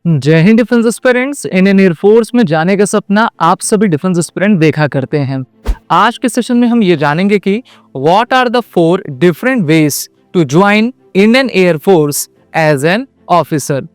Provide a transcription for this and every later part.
जय Hind defence aspirants. Indian air force में जाने का सपना आप सभी डिफेंस एस्पिरेंट देखा करते हैं। आज के सेशन में हम ये जानेंगे कि what are the 4 different ways to join Indian Air Force as an officer.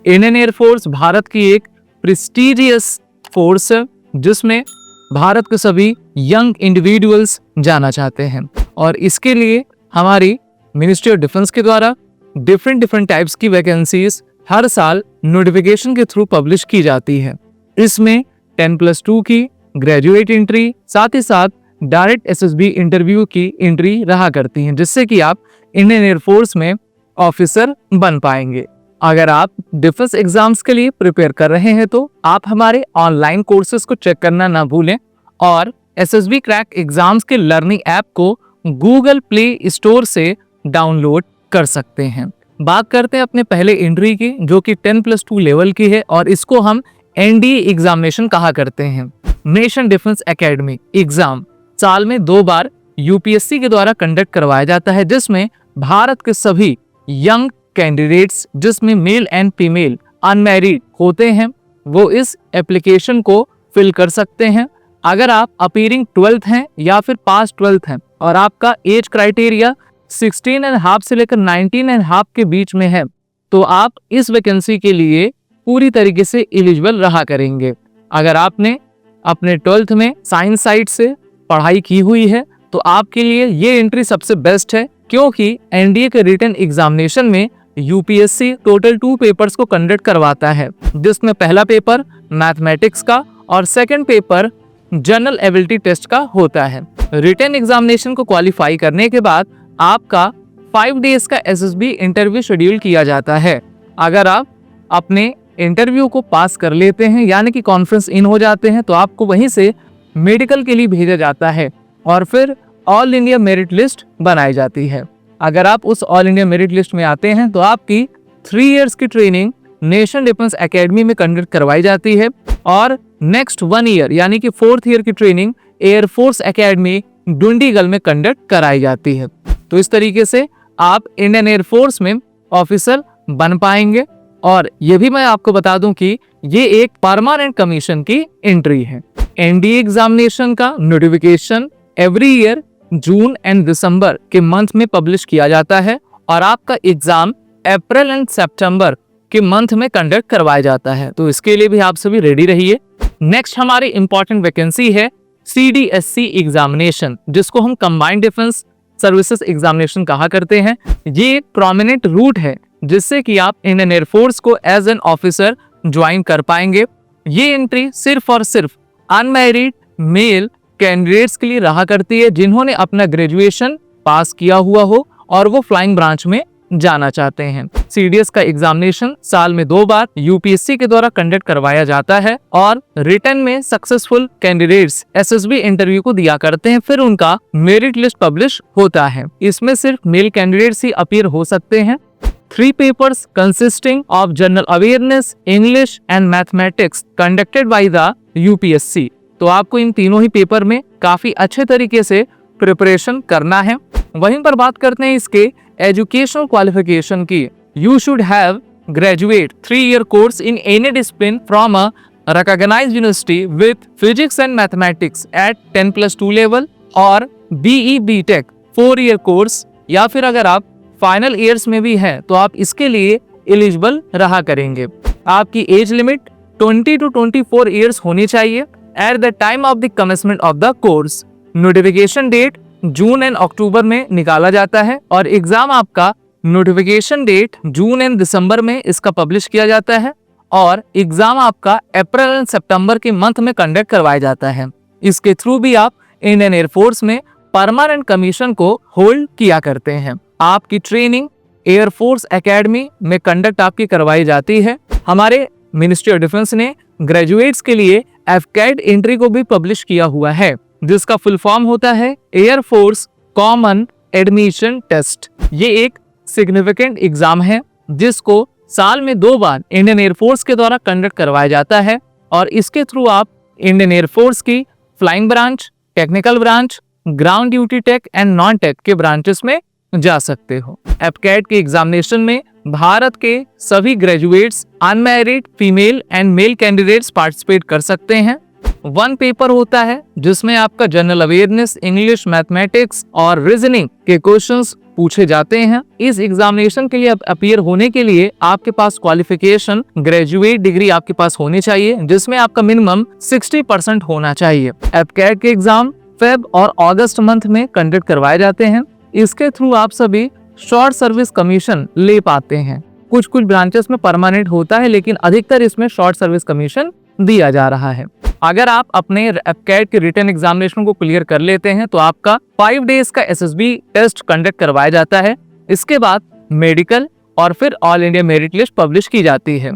Indian Air Force भारत की एक प्रेस्टिजियस फोर्स है जिसमें भारत के सभी यंग इंडिविजुअल्स जाना चाहते हैं और इसके लिए हमारी मिनिस्ट्री ऑफ डिफेंस के द्वारा डिफरेंट टाइप्स की वैकेंसीज हर साल नोटिफिकेशन के थ्रू पब्लिश की जाती है। इसमें 10+2 की ग्रेजुएट एंट्री साथ ही साथ डायरेक्ट एसएसबी इंटरव्यू की एंट्री रहा करती हैं, जिससे कि आप इंडियन एयरफोर्स में ऑफिसर बन पाएंगे। अगर आप डिफेंस एग्जाम्स के लिए प्रिपेयर कर रहे हैं तो आप हमारे ऑनलाइन कोर्सेज को चेक करना ना भूलें और एसएसबी क्रैक एग्जाम्स के लर्निंग ऐप को गूगल प्ले स्टोर से डाउनलोड कर सकते हैं। बात करते हैं अपने पहले एंट्री की, जो कि 10+2 लेवल की है और इसको हम एनडीए एग्जामिनेशन कहा करते हैं। नेशन डिफेंस एकेडमी एग्जाम साल में 2 बार यूपीएससी के द्वारा कंडक्ट करवाया जाता है, जिसमें भारत के सभी यंग कैंडिडेट्स जिसमें मेल एंड फीमेल अनमैरिड होते हैं वो इस एप्लीकेशन को फिल कर सकते हैं। अगर आप अपीयरिंग 12th हैं या फिर पास 12th हैं और आपका एज क्राइटेरिया 16.5 से लेकर 19.5 के बीच में है तो आप इस वैकेंसी के लिए पूरी तरीके से एलिजिबल रहा करेंगे। अगर आपने अपने 12th में साइंस साइड से पढ़ाई की हुई है तो आपके लिए ये एंट्री सबसे बेस्ट है, क्योंकि एनडीए के रिटन एग्जामिनेशन में यूपीएससी टोटल 2 पेपर्स को कंडक्ट करवाता है, जिसमें पहला पेपर मैथमेटिक्स का और second paper general ability test का होता है। रिटन एग्जामिनेशन को क्वालिफाई करने के बाद आपका 5 डेज का एसएसबी इंटरव्यू शेड्यूल किया जाता है। अगर आप अपने इंटरव्यू को पास कर लेते हैं यानी कि कॉन्फ्रेंस इन हो जाते हैं तो आपको वहीं से मेडिकल के लिए भेजा जाता है और फिर ऑल इंडिया मेरिट लिस्ट बनाई जाती है। अगर आप उस ऑल इंडिया मेरिट लिस्ट में आते हैं तो आपकी 3 इयर्स की ट्रेनिंग नेशन डिफेंस एकेडमी में कंडक्ट करवाई जाती है और नेक्स्ट 1 ईयर यानी कि 4th ईयर की ट्रेनिंग एयरफोर्स एकेडमी डुंडीगल में कंडक्ट कराई जाती है। तो इस तरीके से आप इंडियन एयरफोर्स में ऑफिसर बन पाएंगे। और ये भी मैं आपको बता दूं कि ये एक परमानेंट कमीशन की एंट्री है। एनडीए एग्जामिनेशन का notification every year June and December के मंथ में पब्लिश किया जाता है और आपका एग्जाम अप्रैल एंड सितंबर के मंथ में कंडक्ट करवाया जाता है। तो इसके लिए भी आप सभी रेडी रहिए। नेक्स्ट हमारी इंपॉर्टेंट वैकेंसी है सीडीएससी एग्जामिनेशन, जिसको हम कंबाइंड डिफेंस सर्विसेज एग्जामिनेशन कहा करते हैं। ये एक प्रोमिनेंट रूट है जिससे कि आप इंडियन एयरफोर्स को एज एन ऑफिसर ज्वाइन कर पाएंगे। ये एंट्री सिर्फ और सिर्फ अनमैरिड मेल कैंडिडेट्स के लिए रहा करती है जिन्होंने अपना ग्रेजुएशन पास किया हुआ हो और वो फ्लाइंग ब्रांच में जाना चाहते हैं। सीडीएस का एग्जामिनेशन साल में 2 बार यूपीएससी के द्वारा कंडक्ट करवाया जाता है और रिटन में सक्सेसफुल कैंडिडेट्स एसएसबी इंटरव्यू को दिया करते हैं, फिर उनका मेरिट लिस्ट पब्लिश होता है। इसमें सिर्फ मेल कैंडिडेट्स ही अपीयर हो सकते हैं। 3 papers consisting of general awareness, English and mathematics conducted by the UPSC. तो आपको इन तीनों ही पेपर में काफी अच्छे तरीके से प्रिपरेशन करना है। वहीं पर बात करते हैं इसके एजुकेशनल क्वालिफिकेशन की। You should have graduate 3 year course in any discipline from a recognized university with physics and mathematics eight 10+2 level और बीई बीटेक 4 ईयर कोर्स, या फिर अगर आप फाइनल ईयर्स में भी हैं तो आप इसके लिए एलिजिबल रहा करेंगे। आपकी एज लिमिट 20 to 24 ईयर्स होनी चाहिए at the time of the commencement of the course. Notification date June and October में निकाला जाता है और एग्जाम आपका notification date June and December में इसका पब्लिश किया जाता है और एग्जाम आपका अप्रैल एंड सितंबर के मंथ में कंडक्ट करवाया जाता है। इसके थ्रू भी आप इंडियन एयरफोर्स में परमानेंट कमीशन को होल्ड किया करते हैं। आपकी ट्रेनिंग एयरफोर्स एकेडमी में कंडक्ट आपकी करवाई जाती है। हमारे मिनिस्ट्री ऑफ डिफेंस ने ग्रेजुएट्स के लिए एफकैट एंट्री को भी पब्लिश किया हुआ है, जिसका फुल फॉर्म होता है एयरफोर्स कॉमन एडमिशन टेस्ट। ये एक सिग्निफिकेंट एग्जाम है जिसको साल में 2 बार इंडियन एयरफोर्स के द्वारा कंडक्ट करवाया जाता है और इसके थ्रू आप इंडियन एयरफोर्स की flying branch, technical branch, ground duty tech and non tech के ब्रांचेस में जा सकते हो। एफकैट के एग्जामिनेशन में भारत के सभी graduates, unmarried female and male candidates participate कर सकते हैं। 1 पेपर होता है जिसमें आपका जनरल अवेयरनेस, इंग्लिश, मैथमेटिक्स और रीजनिंग के क्वेश्चंस पूछे जाते हैं। इस एग्जामिनेशन के लिए अपीयर होने के लिए आपके पास क्वालिफिकेशन ग्रेजुएट डिग्री आपके पास होनी चाहिए, जिसमें आपका मिनिमम 60% होना चाहिए। एपकैट के एग्जाम फेब और अगस्त मंथ में कंडक्ट करवाए जाते हैं। इसके थ्रू आप सभी शॉर्ट सर्विस कमीशन ले पाते हैं। कुछ ब्रांचेस में परमानेंट होता है, लेकिन अधिकतर इसमें शॉर्ट सर्विस कमीशन दिया जा रहा है। अगर आप अपने एपकैट के रिटन एग्जामिनेशन को क्लियर कर लेते हैं तो आपका 5 डेज का एसएसबी टेस्ट कंडक्ट करवाया जाता है। इसके बाद मेडिकल और फिर all India merit list publish की जाती है।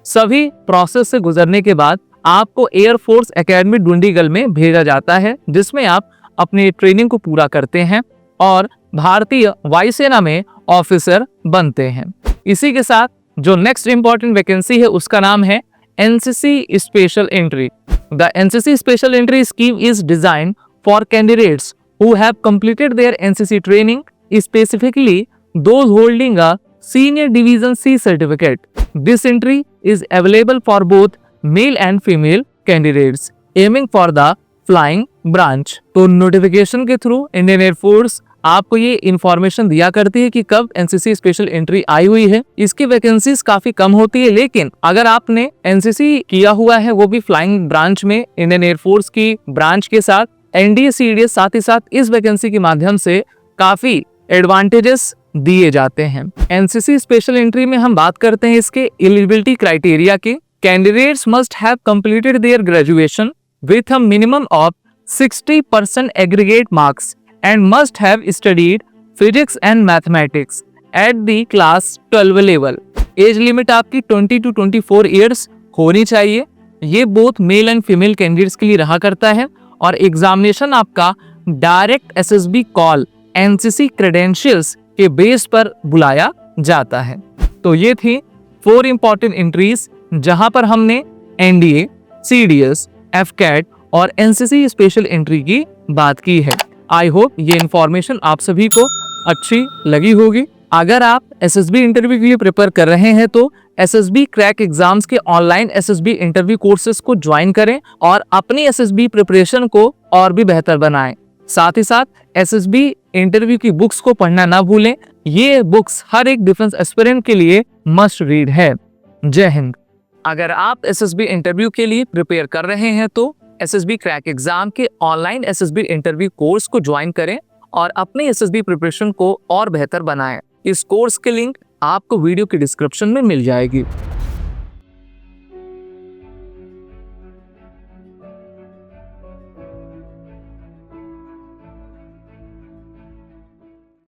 सभी प्रोसेस से गुजरने के बाद आपको एयरफोर्स एकेडमी डुंडीगल में भेजा जाता है, जिसमें आप अपनी ट्रेनिंग को पूरा करते हैं और भारतीय वायुसेना में ऑफिसर बनते हैं। इसी के साथ जो नेक्स्ट इंपॉर्टेंट वैकेंसी है उसका नाम है NCC special entry. The NCC Special Entry Scheme is designed for candidates who have completed their NCC training, specifically those holding a Senior Division C certificate. This entry is available for both male and female candidates aiming for the flying branch. तो notification के through Indian air force आपको ये information दिया करती है कि कब NCC special entry आई हुई है। इसकी वैकेंसीज काफी कम होती है, लेकिन अगर आपने एनसीसी किया हुआ है वो भी फ्लाइंग ब्रांच में इंडियन एयरफोर्स की ब्रांच के साथ, एनडीए सीडीएस साथ ही साथ इस वैकेंसी के माध्यम से काफी एडवांटेजेस दिए जाते हैं। एनसीसी स्पेशल एंट्री में हम बात करते हैं इसके एलिजिबिलिटी क्राइटेरिया के। Candidates must have completed their graduation with a minimum of 60% aggregate marks and must have studied physics and mathematics at the class 12 level. Age limit आपकी 20 to 24 ईयर्स होनी चाहिए। ये both male and female candidates के लिए रहा करता है और एग्जामिनेशन आपका direct SSB call NCC credentials के बेस पर बुलाया जाता है। तो ये थी 4 इंपॉर्टेंट एंट्रीज जहां पर हमने एनडीए, सीडीएस, एफकैट और एनसीसी स्पेशल एंट्री की बात की है। आई होप ये इन्फॉर्मेशन आप सभी को अच्छी लगी होगी। अगर आप एसएसबी इंटरव्यू के लिए प्रिपेयर कर रहे हैं तो एसएसबी क्रैक एग्जाम्स के ऑनलाइन एसएसबी इंटरव्यू कोर्सेज को ज्वाइन करें और अपनी एसएसबी प्रिपरेशन को और भी बेहतर बनाएं। साथ ही साथ एसएसबी इंटरव्यू की बुक्स को पढ़ना ना भूलें। ये बुक्स हर एक डिफेंस एस्पिरेंट के लिए मस्ट रीड है। जय हिंद। अगर आप एसएसबी इंटरव्यू के लिए प्रिपेयर कर रहे हैं तो एसएसबी क्रैक एग्जाम के ऑनलाइन एसएसबी इंटरव्यू कोर्स को ज्वाइन करें और अपनी एसएसबी प्रिपरेशन को और बेहतर बनाएं। इस कोर्स के लिंक आपको वीडियो के डिस्क्रिप्शन में मिल जाएगी।